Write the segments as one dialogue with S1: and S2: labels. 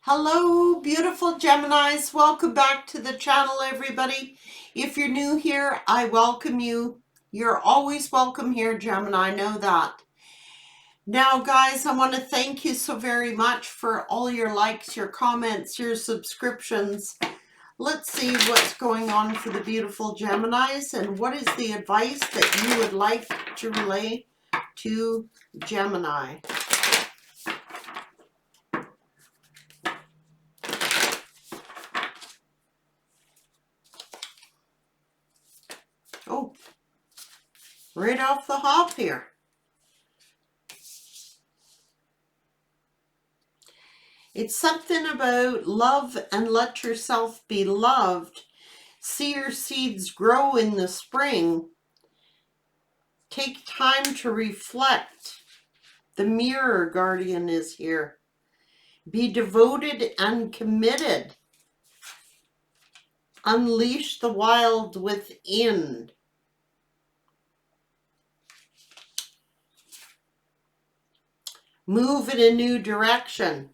S1: Hello, beautiful Geminis. Welcome back to the channel, everybody. If you're new here, I welcome you. You're always welcome here, Gemini. Know that. Now, guys, I want to thank you so very much for all your likes, your comments, your subscriptions. Let's see what's going on for the beautiful Geminis and what is the advice that you would like to relay to Gemini. Oh, right off the hop here. It's something about love and let yourself be loved. See your seeds grow in the spring. Take time to reflect. The mirror guardian is here. Be devoted and committed. Unleash the wild within. Move in a new direction.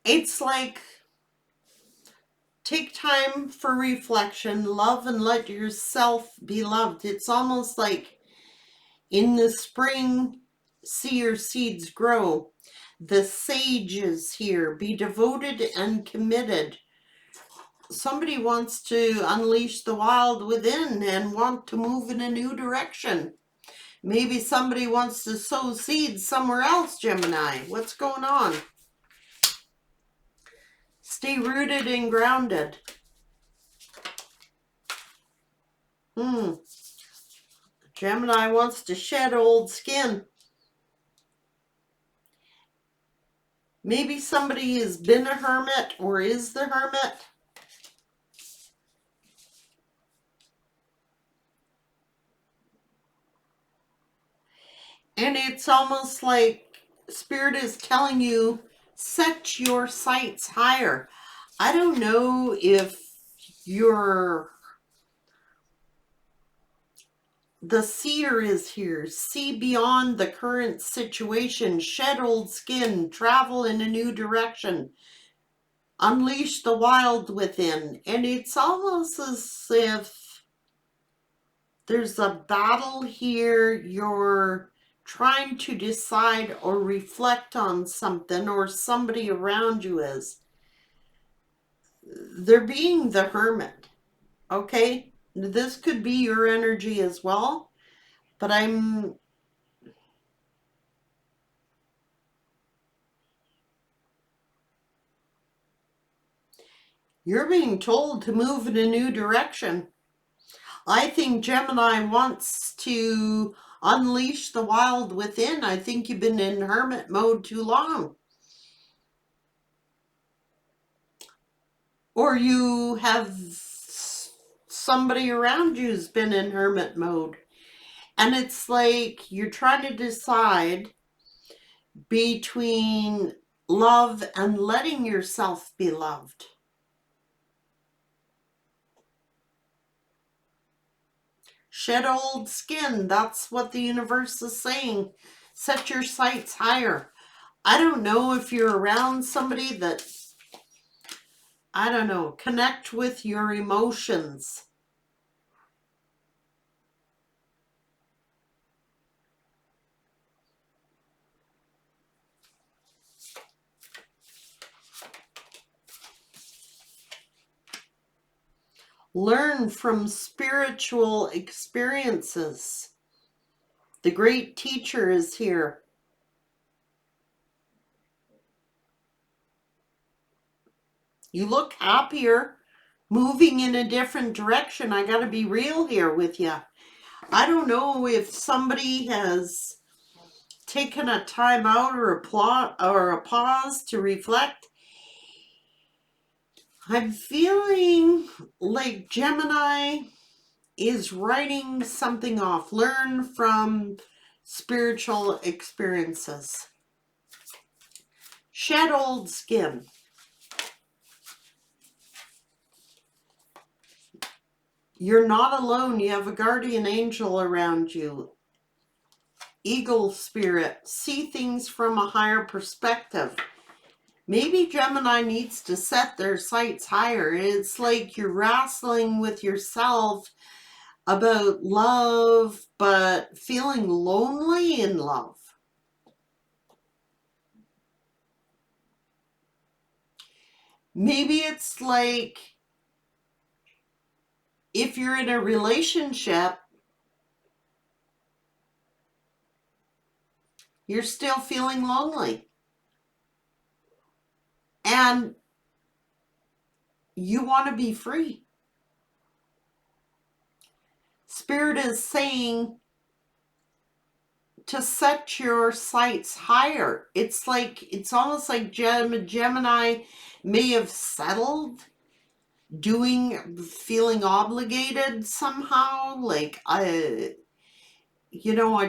S1: It's like, take time for reflection, love and let yourself be loved. It's almost like in the spring, see your seeds grow. The sage is here. Be devoted and committed. Somebody wants to unleash the wild within and want to move in a new direction. Maybe somebody wants to sow seeds somewhere else, Gemini. What's going on? Stay rooted and grounded. Gemini wants to shed old skin. Maybe somebody has been a hermit or is the hermit. And it's almost like Spirit is telling you, set your sights higher. I don't know if the seer is here. See beyond the current situation. Shed old skin. Travel in a new direction. Unleash the wild within. And it's almost as if there's a battle here. You're trying to decide or reflect on something, or somebody around you is. They're being the hermit, okay? This could be your energy as well, but you're being told to move in a new direction. I think Gemini wants to unleash the wild within. I think you've been in hermit mode too long. Or you have somebody around you who's been in hermit mode. And it's like you're trying to decide between love and letting yourself be loved. Shed old skin. That's what the universe is saying. Set your sights higher. I don't know if you're around somebody that, I don't know, connect with your emotions. Learn from spiritual experiences. The great teacher is here. You look happier, moving in a different direction. I got to be real here with you. I don't know if somebody has taken a time out or a pause to reflect. I'm feeling like Gemini is writing something off. Learn from spiritual experiences. Shed old skin. You're not alone. You have a guardian angel around you. Eagle spirit. See things from a higher perspective. Maybe Gemini needs to set their sights higher. It's like you're wrestling with yourself about love, but feeling lonely in love. Maybe it's like if you're in a relationship, you're still feeling lonely. And you want to be free. Spirit is saying to set your sights higher. It's almost like Gemini may have settled feeling obligated somehow. Like, I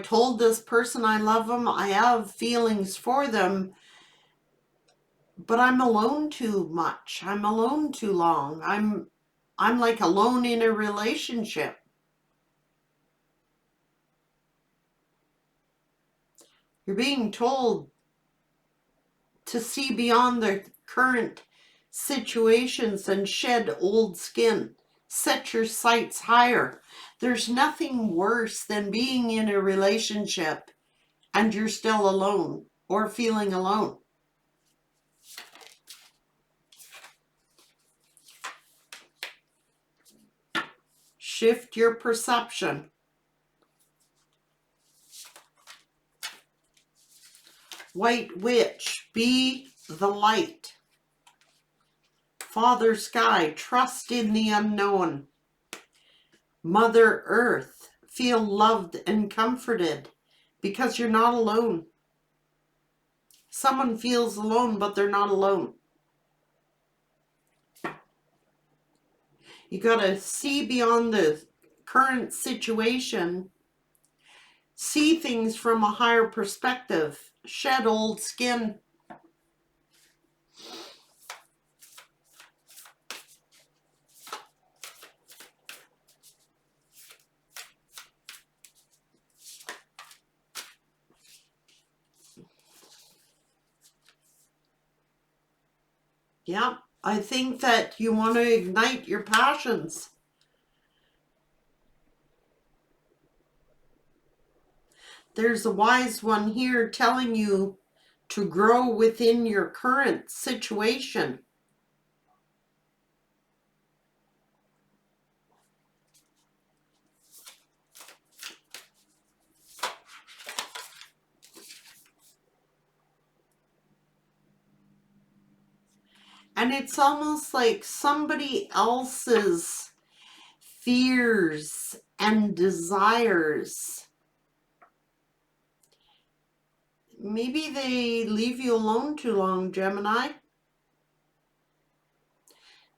S1: told this person I love them. I have feelings for them, but I'm alone too much. I'm alone too long. I'm like alone in a relationship. You're being told to see beyond the current situations and shed old skin. Set your sights higher. There's nothing worse than being in a relationship and you're still alone or feeling alone. Shift your perception. White witch, be the light. Father sky, trust in the unknown. Mother earth, feel loved and comforted because you're not alone. Someone feels alone, but they're not alone. You got to see beyond the current situation. See things from a higher perspective. Shed old skin. Yeah, I think that you want to ignite your passions. There's a wise one here telling you to grow within your current situation. And it's almost like somebody else's fears and desires. Maybe they leave you alone too long, Gemini,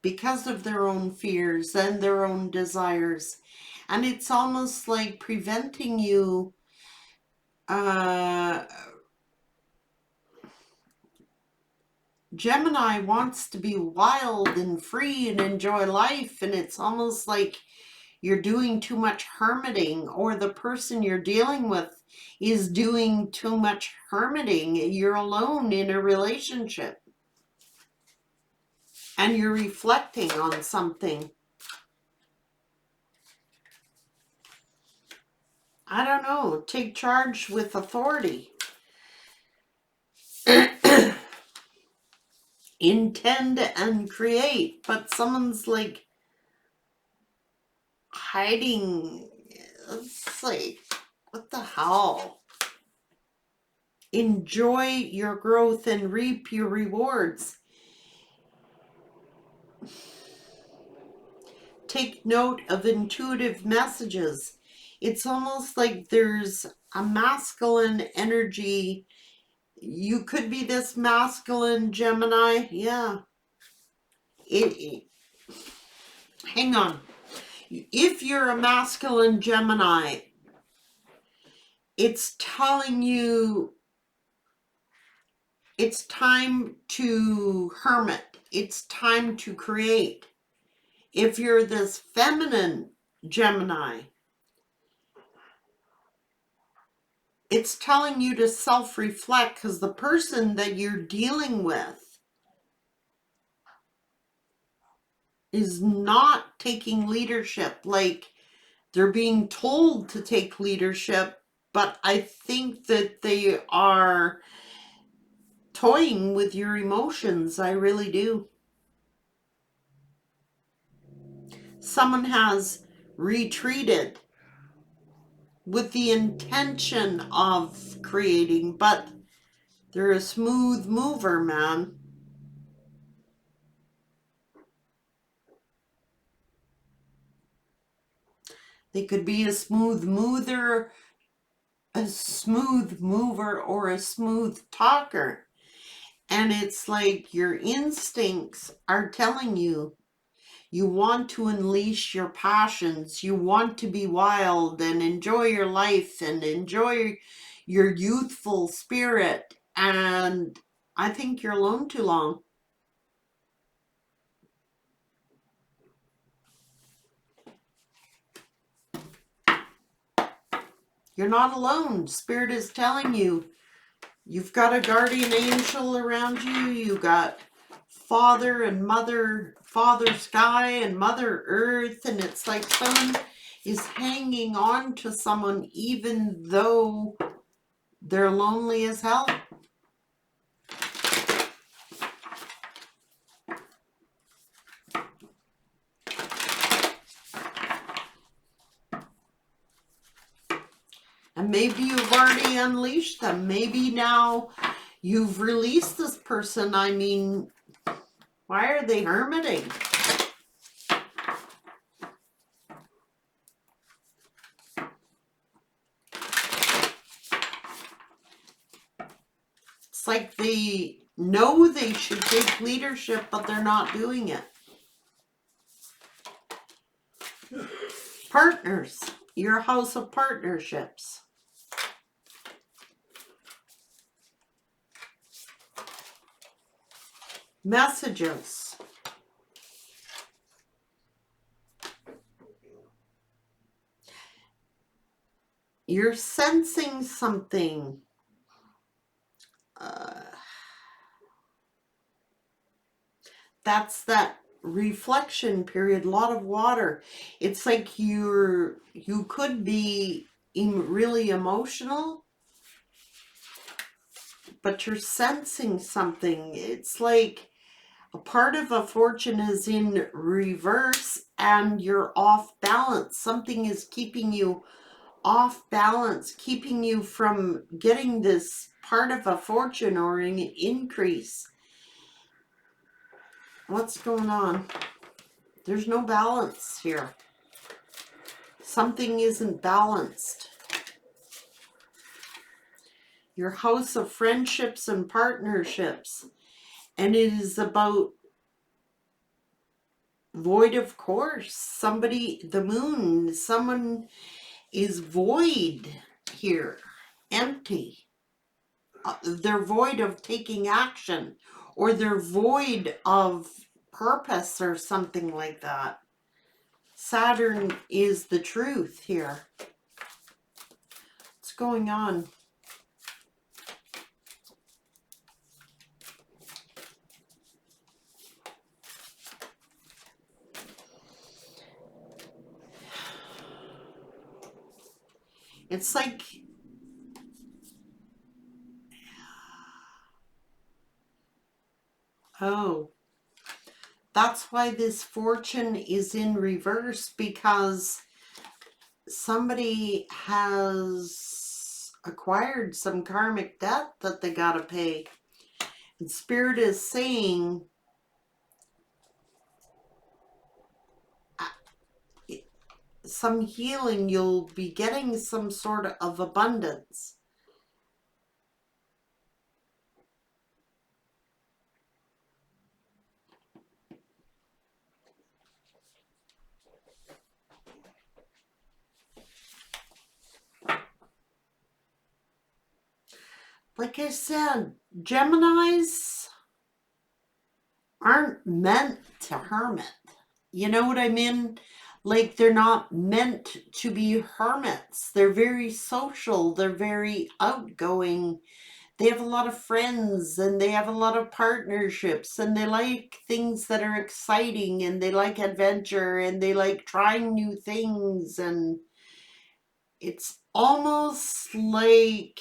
S1: because of their own fears and their own desires. And it's almost like preventing you Gemini wants to be wild and free and enjoy life, and it's almost like you're doing too much hermiting, or the person you're dealing with is doing too much hermiting. You're alone in a relationship and you're reflecting on something. I don't know. Take charge with authority. Intend and create, but someone's like hiding. It's like, what the hell? Enjoy your growth and reap your rewards. Take note of intuitive messages. It's almost like there's a masculine energy. You could be this masculine Gemini. Yeah. Hang on. If you're a masculine Gemini, it's telling you It's time to hermit. It's time to create. If you're this feminine Gemini, it's telling you to self-reflect, because the person that you're dealing with is not taking leadership. Like, they're being told to take leadership, but I think that they are toying with your emotions. I really do. Someone has retreated with the intention of creating, but they're a smooth mover, man. They could be a smooth mover, or a smooth talker. And it's like your instincts are telling you, you want to unleash your passions. You want to be wild and enjoy your life and enjoy your youthful spirit. And I think you're alone too long. You're not alone. Spirit is telling you, you've got a guardian angel around you. You got Father and Mother, Father Sky and Mother Earth. And it's like someone is hanging on to someone even though they're lonely as hell. And maybe you've already unleashed them. Maybe now you've released this person. I mean, why are they hermiting? It's like they know they should take leadership, but they're not doing it. Partners. Your house of partnerships. Messages. You're sensing something. That's that reflection period. A lot of water. It's like you could be really emotional, but you're sensing something. It's like a part of a fortune is in reverse and you're off balance. Something is keeping you off balance, keeping you from getting this part of a fortune or an increase. What's going on? There's no balance here. Something isn't balanced. Your house of friendships and partnerships. And it is about void of course. Somebody, the moon, someone is void here. Empty. They're void of taking action. Or they're void of purpose or something like that. Saturn is the truth here. What's going on? It's like, oh, that's why this fortune is in reverse, because somebody has acquired some karmic debt that they got to pay. And Spirit is saying, some healing, you'll be getting some sort of abundance. like I said, Geminis aren't meant to hermit. You know what I mean? Like they're not meant to be hermits. They're very social. They're very outgoing. They have a lot of friends and they have a lot of partnerships and they like things that are exciting and they like adventure and they like trying new things. And it's almost like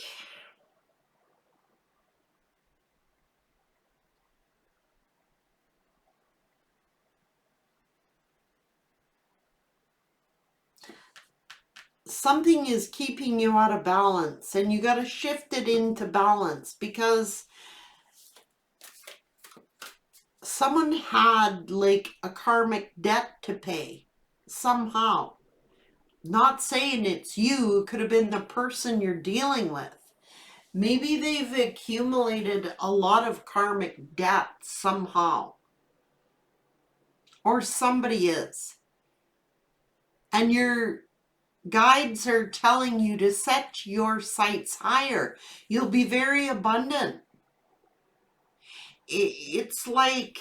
S1: something is keeping you out of balance and you got to shift it into balance because someone had like a karmic debt to pay somehow. Not saying it's you, it could have been the person you're dealing with. Maybe they've accumulated a lot of karmic debt somehow. Or somebody is. And your guides are telling you to set your sights higher. You'll be very abundant. It's like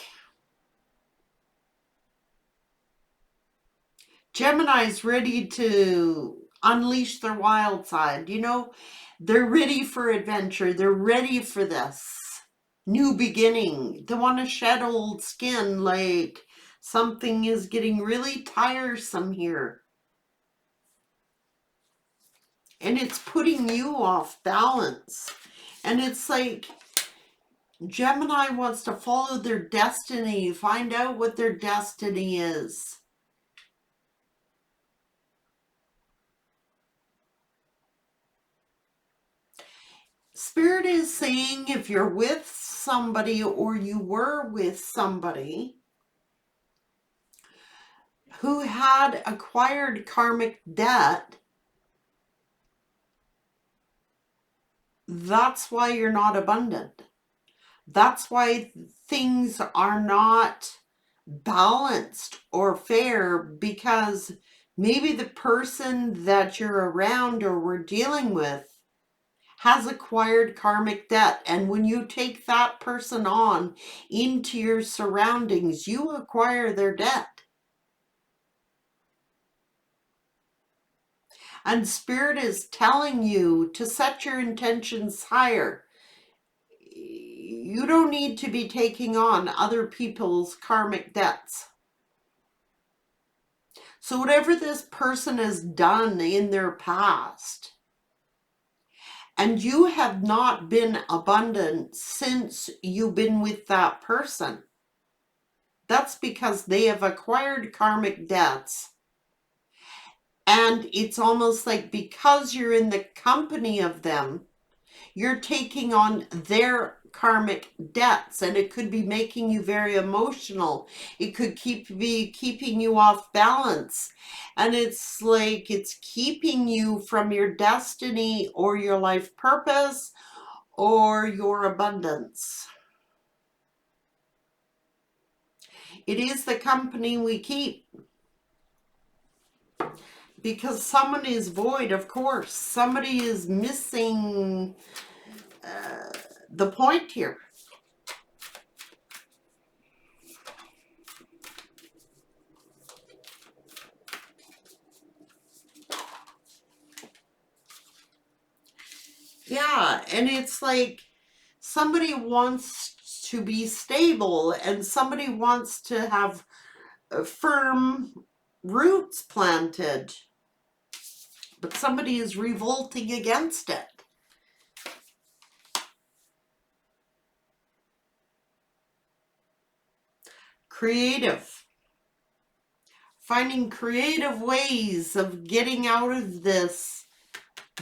S1: Gemini's ready to unleash their wild side. You know, they're ready for adventure. They're ready for this new beginning. They want to shed old skin, like something is getting really tiresome here. And it's putting you off balance. And it's like Gemini wants to follow their destiny, find out what their destiny is. Spirit is saying if you're with somebody or you were with somebody who had acquired karmic debt, that's why you're not abundant. That's why things are not balanced or fair, because maybe the person that you're around or we're dealing with has acquired karmic debt. And when you take that person on into your surroundings, you acquire their debt. And Spirit is telling you to set your intentions higher. You don't need to be taking on other people's karmic debts. So whatever this person has done in their past, and you have not been abundant since you've been with that person, that's because they have acquired karmic debts. And it's almost like because you're in the company of them, you're taking on their karmic debts, and it could be making you very emotional. It could be keeping you off balance. And it's like it's keeping you from your destiny or your life purpose or your abundance. It is the company we keep. Because someone is void, of course. Somebody is missing the point here. Yeah, and it's like somebody wants to be stable and somebody wants to have firm roots planted, but somebody is revolting against it. Creative. Finding creative ways of getting out of this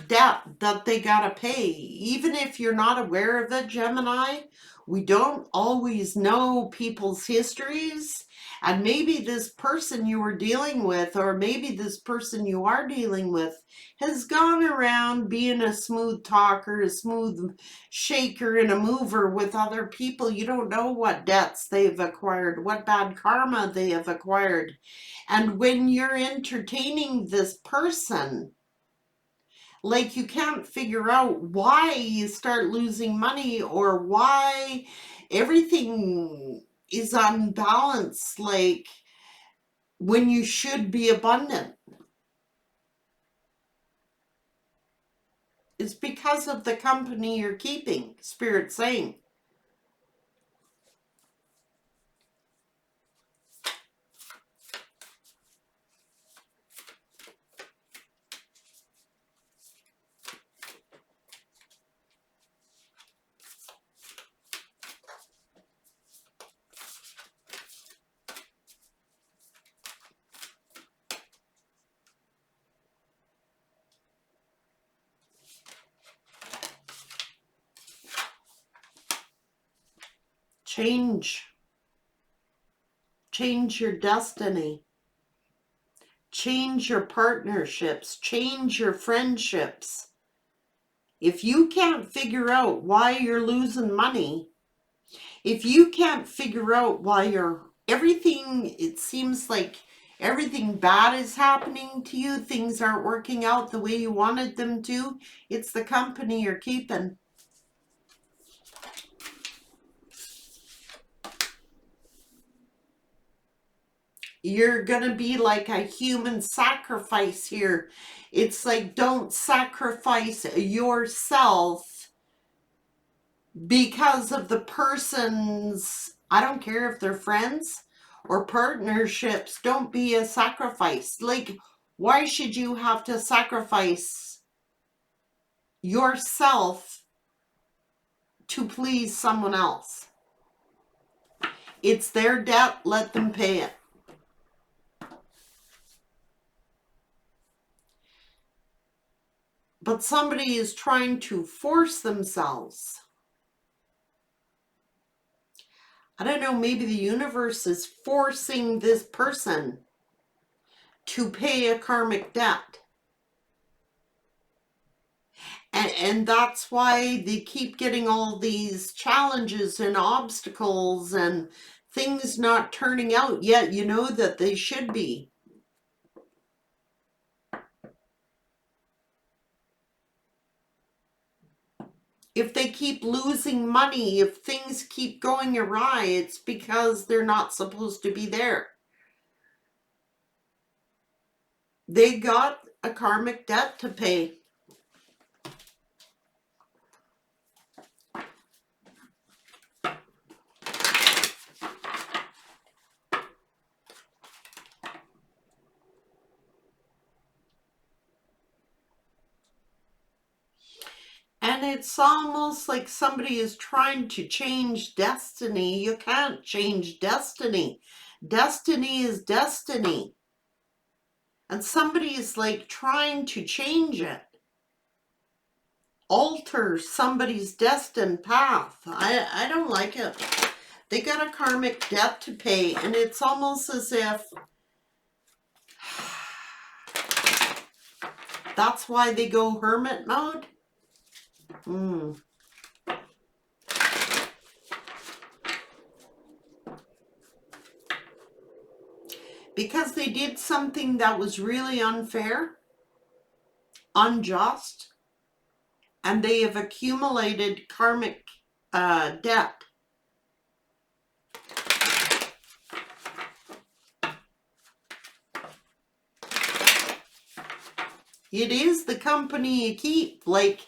S1: debt that they gotta pay. Even if you're not aware of it, Gemini, we don't always know people's histories. And maybe this person you were dealing with, or maybe this person you are dealing with, has gone around being a smooth talker, a smooth shaker and a mover with other people. You don't know what debts they've acquired, what bad karma they have acquired. And when you're entertaining this person, Like, you can't figure out why you start losing money or why everything is unbalanced, like when you should be abundant. It's because of the company you're keeping, Spirit's saying. Change your destiny. Change your partnerships. Change your friendships. If you can't figure out why you're losing money, if you can't figure out why it seems like everything bad is happening to you, things aren't working out the way you wanted them to, it's the company you're keeping. You're gonna be like a human sacrifice here. It's like, don't sacrifice yourself because of the person's, I don't care if they're friends or partnerships, don't be a sacrifice. Like, why should you have to sacrifice yourself to please someone else? It's their debt, let them pay it. But somebody is trying to force themselves. I don't know, maybe the universe is forcing this person to pay a karmic debt. And that's why they keep getting all these challenges and obstacles and things not turning out yet. You know that they should be. If they keep losing money, if things keep going awry, it's because they're not supposed to be there. They got a karmic debt to pay. And it's almost like somebody is trying to change destiny. You can't change destiny. Destiny is destiny. And somebody is like trying to change it. Alter somebody's destined path. I don't like it. They got a karmic debt to pay, and it's almost as if that's why they go hermit mode. Because they did something that was really unfair, unjust, and they have accumulated karmic debt. It is the company you keep. Like,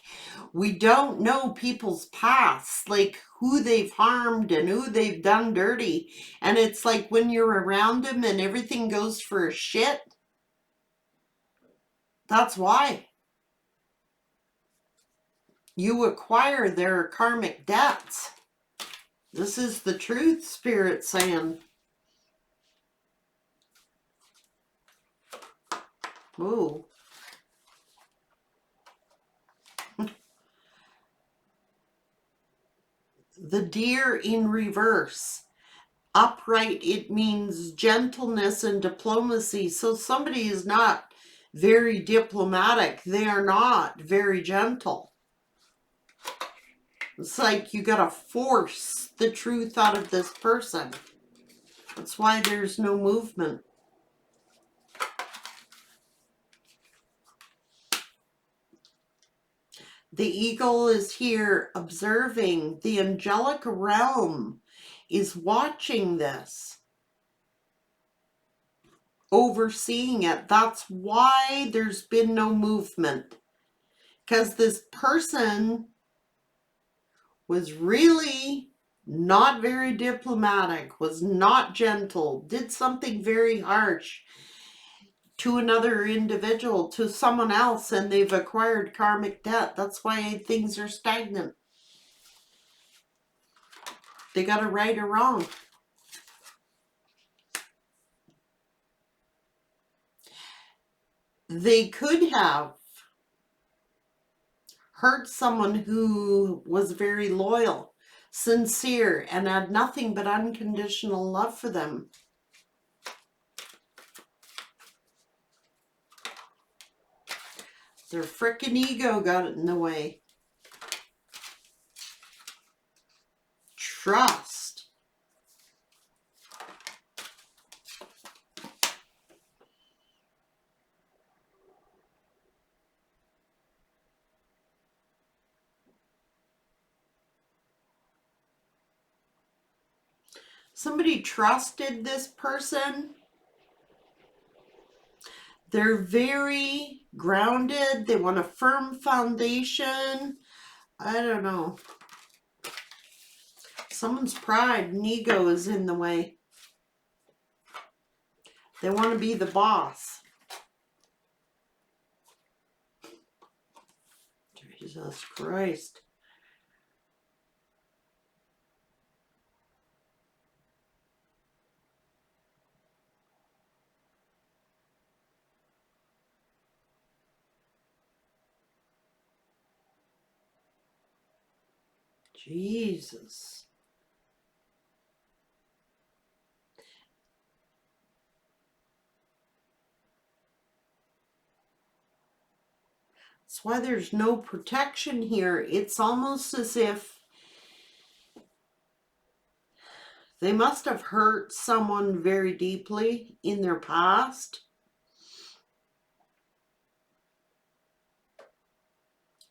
S1: we don't know people's pasts, like who they've harmed and who they've done dirty. And it's like when you're around them and everything goes for a shit, that's why. You acquire their karmic debts. This is the truth, Spirit saying. Ooh. The deer in reverse. Upright, it means gentleness and diplomacy. So somebody is not very diplomatic. They are not very gentle. It's like you gotta force the truth out of this person. That's why there's no movement. The eagle is here observing. The angelic realm is watching this, overseeing it. That's why there's been no movement. Because this person was really not very diplomatic, was not gentle, did something very harsh to another individual, to someone else, and they've acquired karmic debt. That's why things are stagnant. They got it right or wrong. They could have hurt someone who was very loyal, sincere, and had nothing but unconditional love for them. Their frickin' ego got in the way. Trust. Somebody trusted this person. They're very grounded. They want a firm foundation. I don't know. Someone's pride and ego is in the way. They want to be the boss. Jesus Christ. Jesus. That's why there's no protection here. It's almost as if they must have hurt someone very deeply in their past.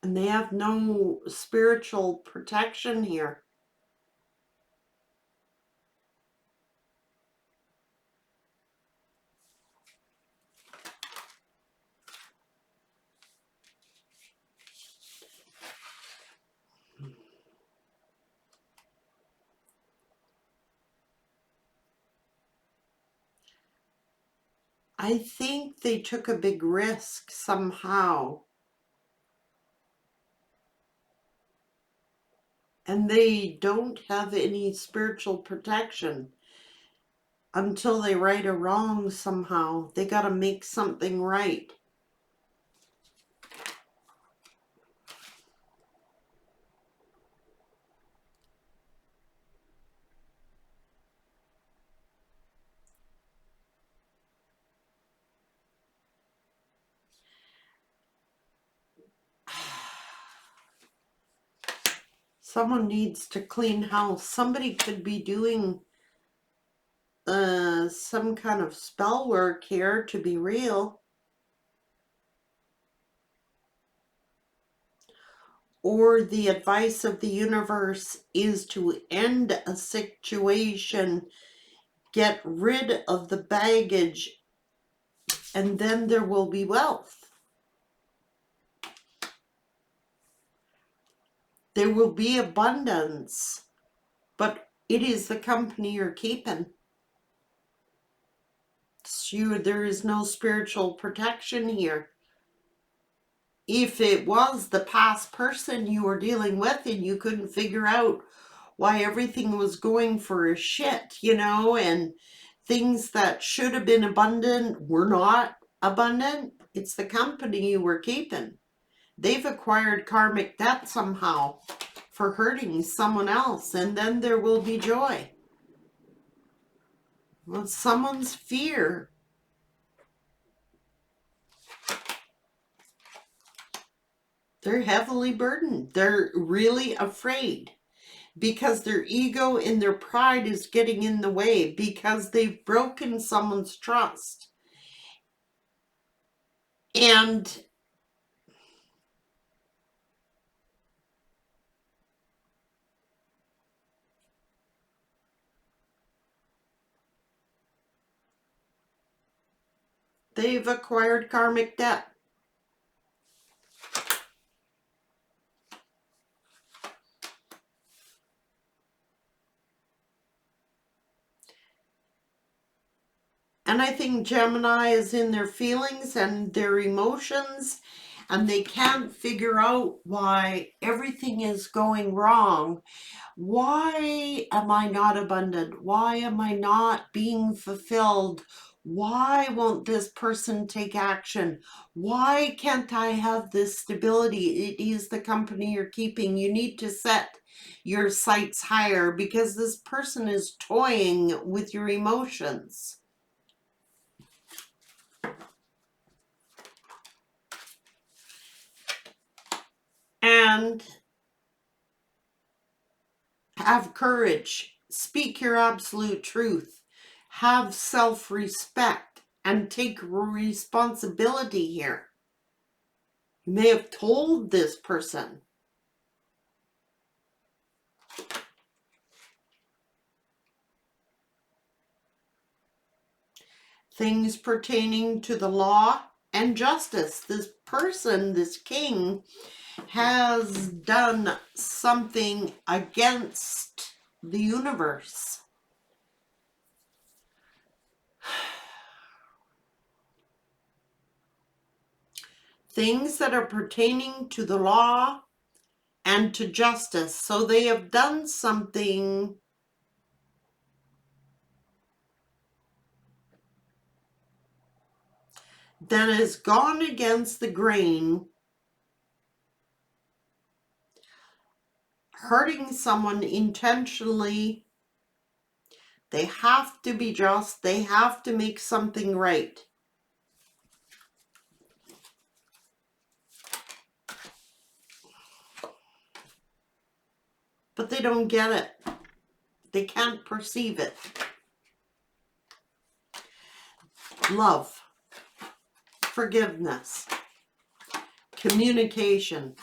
S1: And they have no spiritual protection here. I think they took a big risk somehow. And they don't have any spiritual protection until they right a wrong somehow. They got to make something right. Someone needs to clean house. Somebody could be doing some kind of spell work here, to be real. Or the advice of the universe is to end a situation, get rid of the baggage, and then there will be wealth. There will be abundance, but it is the company you're keeping. There is no spiritual protection here. If it was the past person you were dealing with and you couldn't figure out why everything was going for a shit, you know, and things that should have been abundant were not abundant, it's the company you were keeping. They've acquired karmic debt somehow for hurting someone else, and then there will be joy. Well, someone's fear. They're heavily burdened. They're really afraid because their ego and their pride is getting in the way because they've broken someone's trust. And They've acquired karmic debt. And I think Gemini is in their feelings and their emotions, and they can't figure out why everything is going wrong. Why am I not abundant? Why am I not being fulfilled? Why won't this person take action? Why can't I have this stability? It is the company you're keeping. You need to set your sights higher because this person is toying with your emotions. And have courage. Speak your absolute truth. Have self-respect and take responsibility here. You may have told this person. Things pertaining to the law and justice. This person, this king, has done something against the universe. Things that are pertaining to the law and to justice. So they have done something that has gone against the grain, hurting someone intentionally. They have to be just. They have to make something right. But they don't get it. They can't perceive it. Love, forgiveness, communication.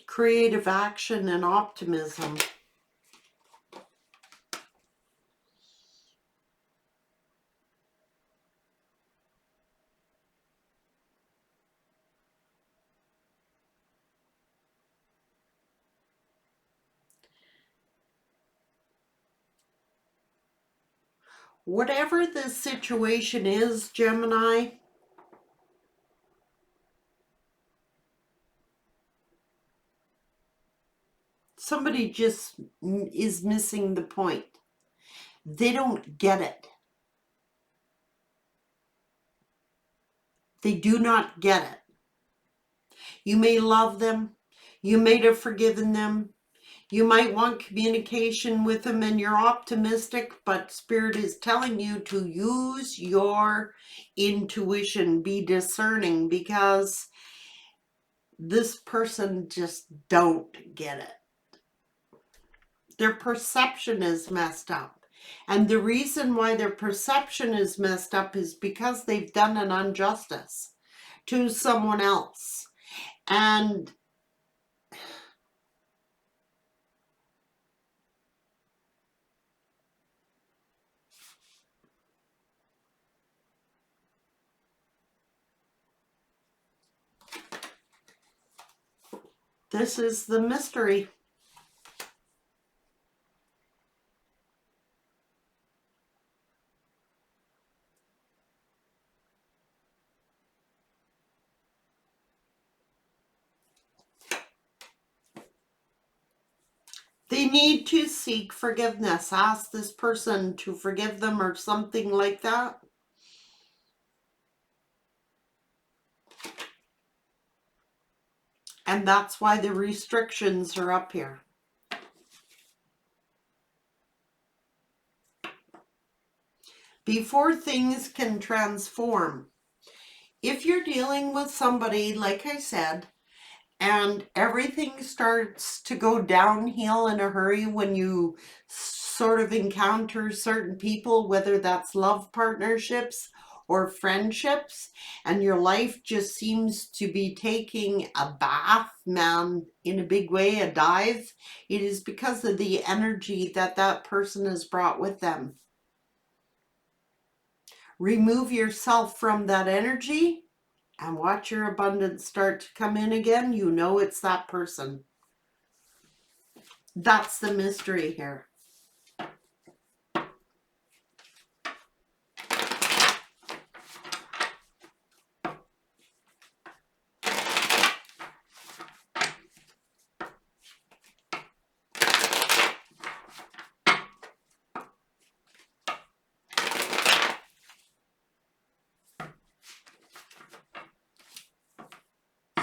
S1: Creative action and optimism. Whatever the situation is, Gemini, somebody just is missing the point. They don't get it. They do not get it. You may love them. You may have forgiven them. You might want communication with them and you're optimistic, but Spirit is telling you to use your intuition, be discerning, because this person just don't get it. Their perception is messed up. And the reason why their perception is messed up is because they've done an injustice to someone else. And this is the mystery. They need to seek forgiveness. Ask this person to forgive them or something like that. And that's why the restrictions are up here. Before things can transform. If you're dealing with somebody, like I said, and everything starts to go downhill in a hurry when you sort of encounter certain people, whether that's love partnerships or friendships, and your life just seems to be taking a bath, man, in a big way, a dive, it is because of the energy that that person has brought with them. Remove yourself from that energy and watch your abundance start to come in again. You know it's that person. That's the mystery here.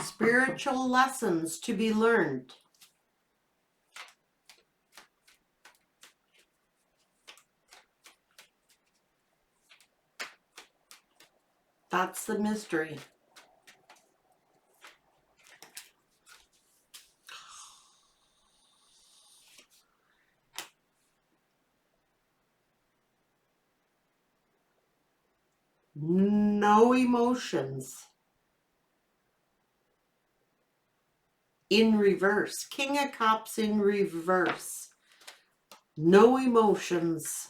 S1: Spiritual lessons to be learned. That's the mystery. No emotions. In reverse. King of Cups in reverse. No emotions.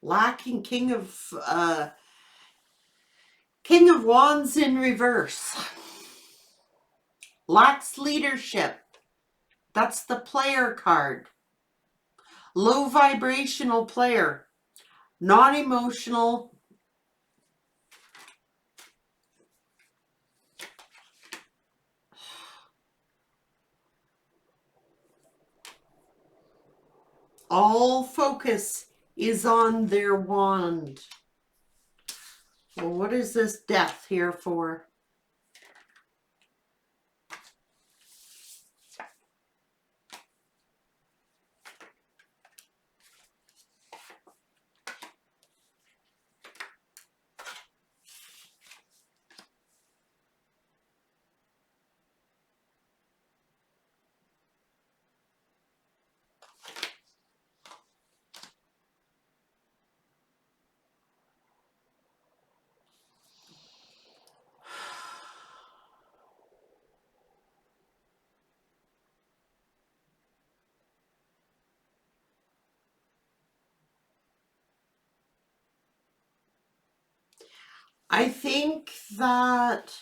S1: Lacking King of Wands in reverse. Lacks leadership. That's the player card. Low vibrational player. Non-emotional. All focus is on their wand. Well, what is this death here for? I think that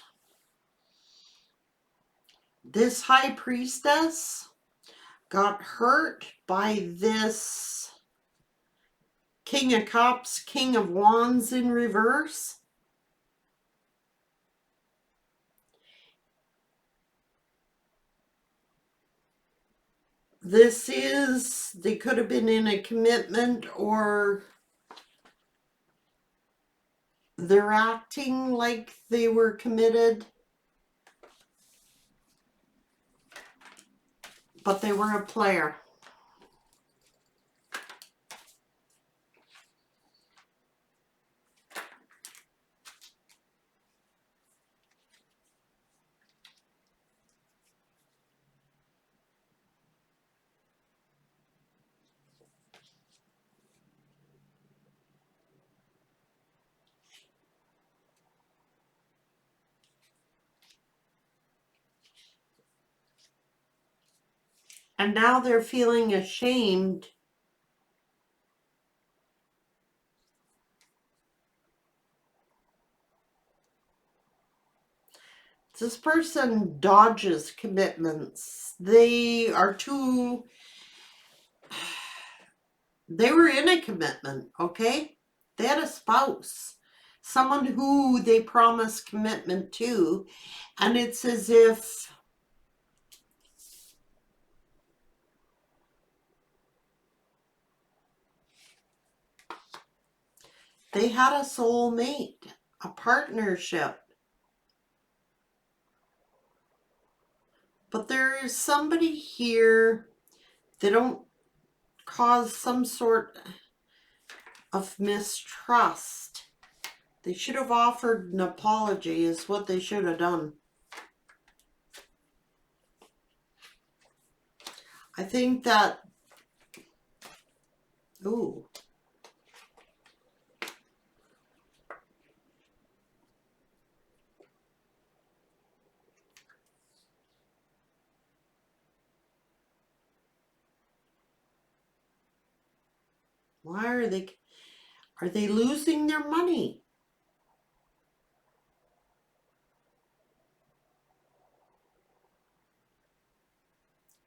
S1: this high priestess got hurt by this King of Cups, King of Wands in reverse. This is, they could have been in a commitment, or they're acting like they were committed, but they were a player. And now they're feeling ashamed this person dodges commitments. They are too, they were in a commitment, okay? They had a spouse, someone who they promised commitment to, and it's as if they had a soulmate, a partnership. But there is somebody here, they don't cause some sort of mistrust. They should have offered an apology is what they should have done. I think that, ooh, Why are they losing their money?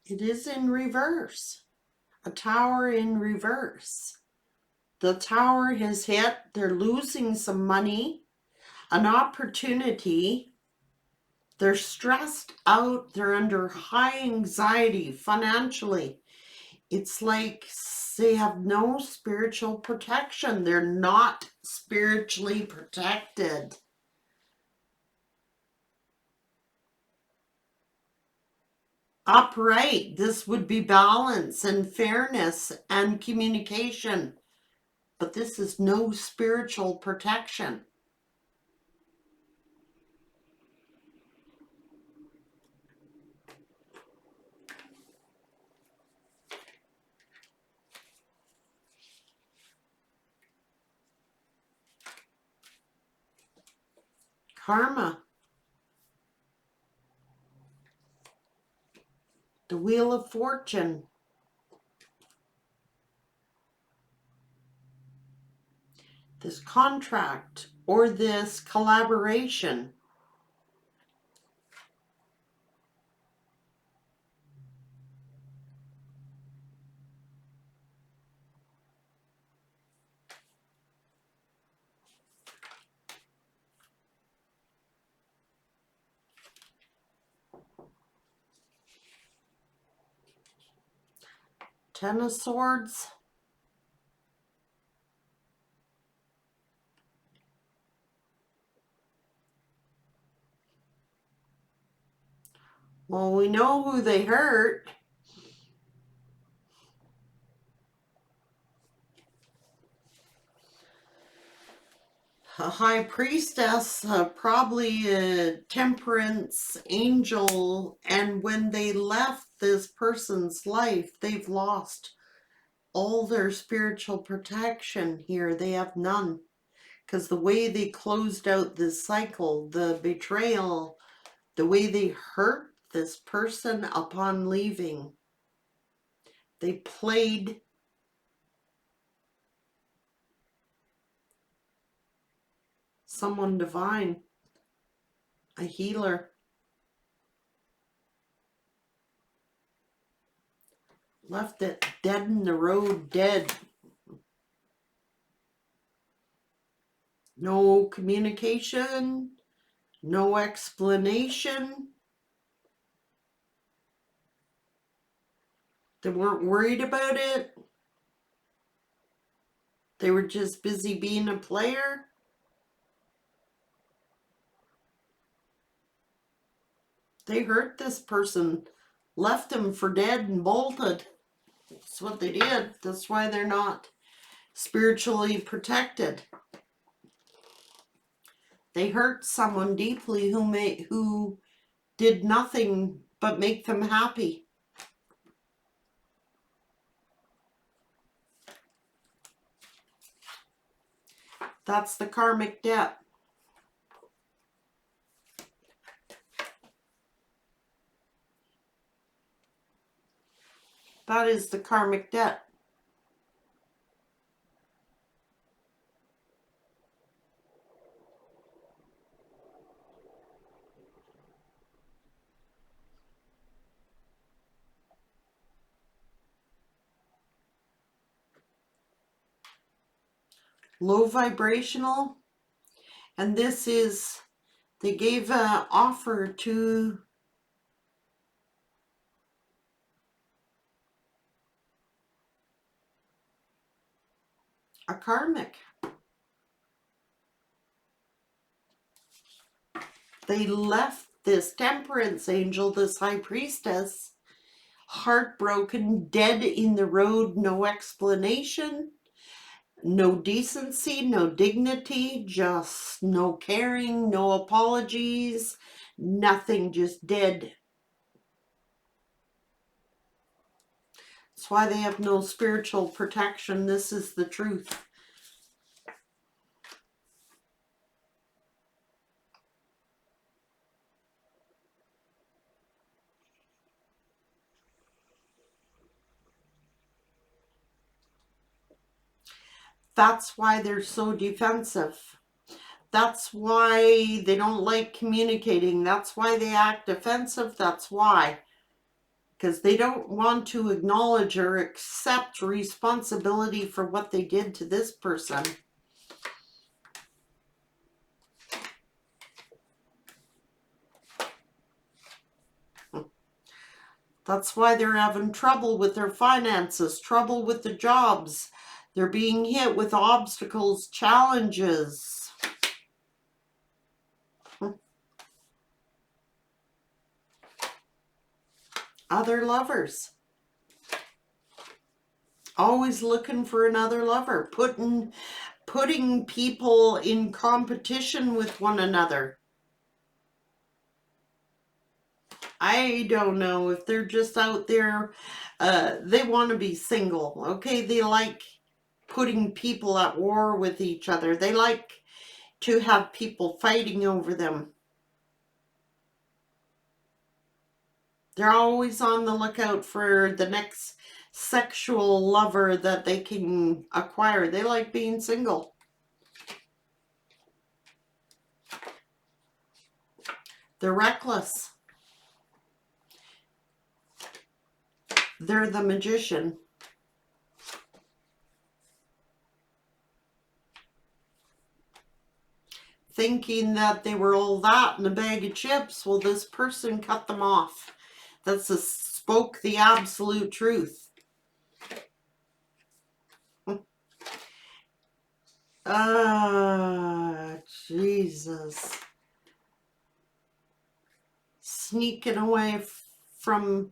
S1: It is in reverse. A tower in reverse. The tower has hit. They're losing some money, an opportunity. They're stressed out. They're under high anxiety financially. It's like they have no spiritual protection. They're not spiritually protected. Upright. This would be balance and fairness and communication. But this is no spiritual protection. Karma. The Wheel of Fortune. This contract or this collaboration. Ten of Swords. Well, we know who they hurt. A high priestess, probably a temperance angel, and when they left this person's life, they've lost all their spiritual protection here. They have none. Because the way they closed out this cycle, the betrayal, the way they hurt this person upon leaving, they played someone divine, a healer. Left it dead in the road, dead. No communication, no explanation. They weren't worried about it. They were just busy being a player. They hurt this person, left him for dead and bolted. That's what they did. That's why they're not spiritually protected. They hurt someone deeply who did nothing but make them happy. That's the karmic debt. That is the karmic debt. Low vibrational. And this is, they gave an offer to a karmic. They left this temperance angel, this high priestess, heartbroken, dead in the road, no explanation, no decency, no dignity, just no caring, no apologies, nothing, just dead. That's why they have no spiritual protection. This is the truth. That's why they're so defensive. That's why they don't like communicating. That's why they act defensive. That's why. Because they don't want to acknowledge or accept responsibility for what they did to this person. That's why they're having trouble with their finances, trouble with the jobs. They're being hit with obstacles, challenges. Other lovers. Always looking for another lover. Putting people in competition with one another. I don't know if they're just out there, they want to be single, okay? They like putting people at war with each other. They like to have people fighting over them. They're always on the lookout for the next sexual lover that they can acquire. They like being single. They're reckless. They're the magician. Thinking that they were all that in a bag of chips. Well, this person cut them off. Spoke the absolute truth. Jesus. Sneaking away from...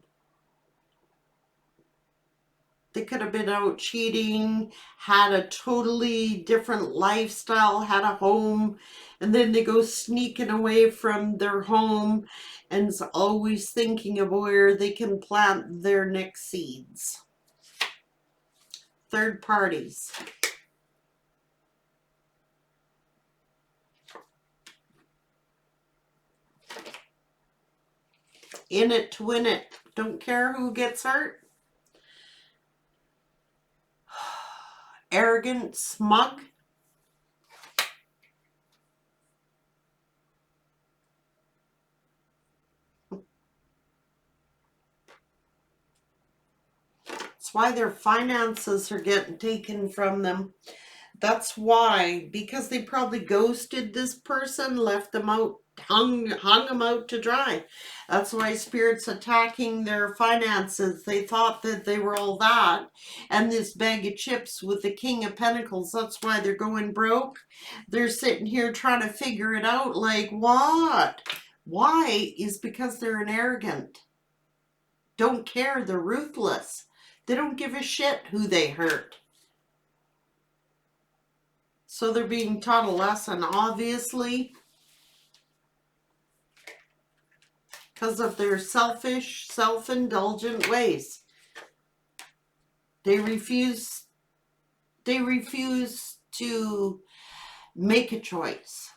S1: They could have been out cheating, had a totally different lifestyle, had a home, and then they go sneaking away from their home and is always thinking of where they can plant their next seeds. Third parties. In it to win it. Don't care who gets hurt. Arrogant, smug. That's why their finances are getting taken from them. That's why, because they probably ghosted this person, left them out, hung them out to dry. That's why Spirit's attacking their finances. They thought that they were all that. And this bag of chips with the King of Pentacles, that's why they're going broke. They're sitting here trying to figure it out, like, what? Why? Is because they're an arrogant. Don't care, they're ruthless. They don't give a shit who they hurt. So they're being taught a lesson, obviously, because of their selfish, self-indulgent ways. They refuse to make a choice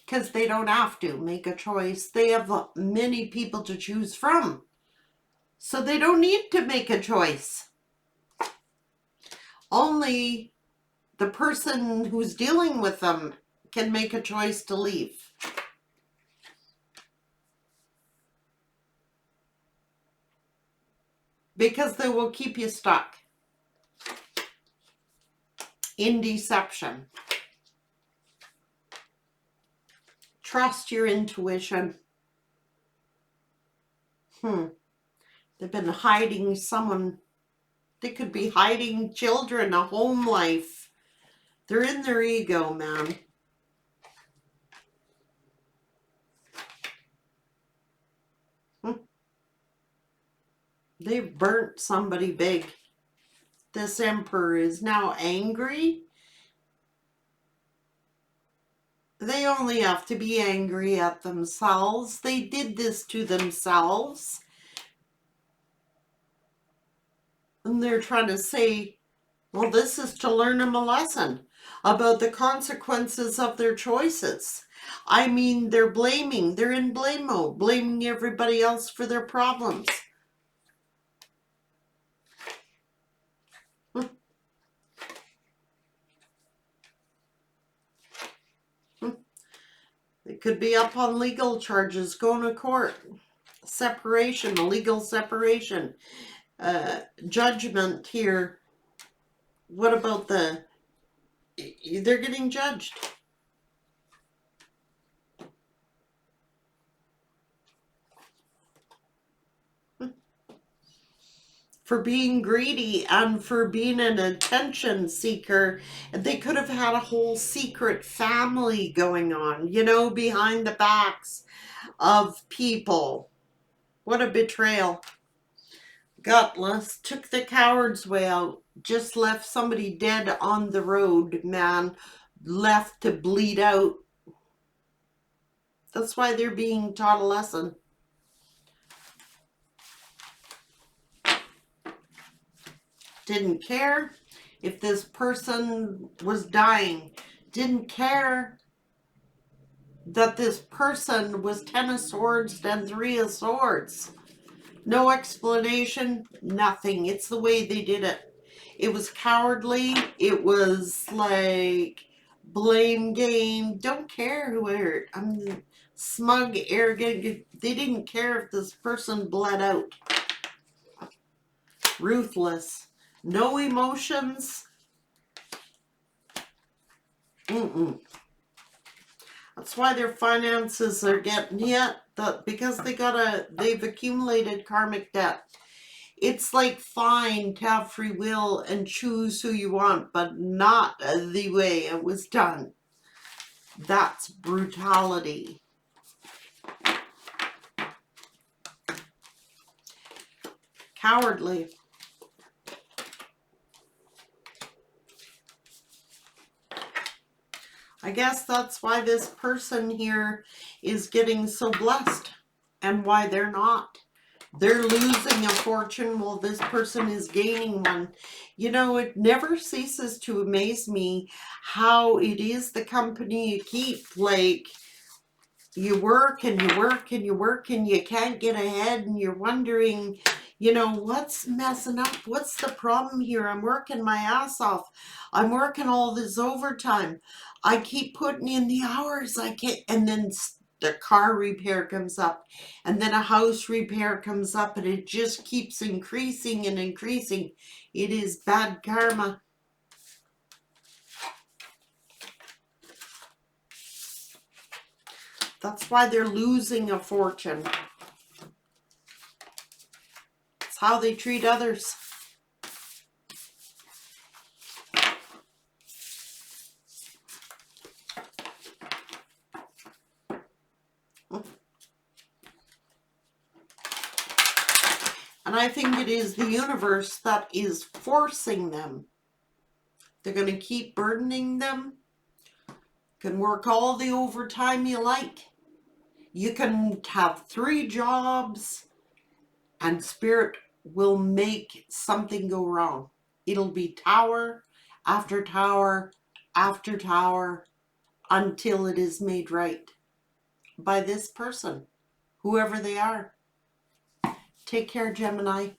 S1: because they don't have to make a choice. They have many people to choose from. So they don't need to make a choice. Only the person who's dealing with them can make a choice to leave. Because they will keep you stuck in deception. Trust your intuition. They've been hiding someone. They could be hiding children, a home life. They're in their ego, man. They've burnt somebody big. This Emperor is now angry. They only have to be angry at themselves. They did this to themselves. And they're trying to say, well, this is to learn them a lesson about the consequences of their choices. I mean, they're blaming. They're in blame mode, blaming everybody else for their problems. It could be up on legal charges, going to court, separation, a legal separation, judgment here. What about they're getting judged. For being greedy and for being an attention seeker. They could have had a whole secret family going on, you know, behind the backs of people. What a betrayal. Gutless, took the coward's way out, just left somebody dead on the road, man, left to bleed out. That's why they're being taught a lesson. Didn't care if this person was dying. Didn't care that this person was 10 of swords and 3 of swords. No explanation, nothing. It's the way they did it. It was cowardly. It was like blame game. Don't care who hurt. I'm smug, arrogant. They didn't care if this person bled out. Ruthless. No emotions. That's why their finances are getting hit. Because they've accumulated karmic debt. It's like fine to have free will and choose who you want, but not the way it was done. That's brutality. Cowardly. I guess that's why this person here is getting so blessed and why they're not. They're losing a fortune while this person is gaining one. You know, it never ceases to amaze me how it is the company you keep. Like, you work and you work and you work and you can't get ahead and you're wondering, you know, what's messing up? What's the problem here? I'm working my ass off. I'm working all this overtime. I keep putting in the hours I can't, and then the car repair comes up, and then a house repair comes up, and it just keeps increasing and increasing. It is bad karma. That's why they're losing a fortune. It's how they treat others. And I think it is the universe that is forcing them. They're going to keep burdening them. You can work all the overtime you like. You can have 3 jobs. And Spirit will make something go wrong. It'll be tower after tower after tower until it is made right by this person, whoever they are. Take care, Gemini.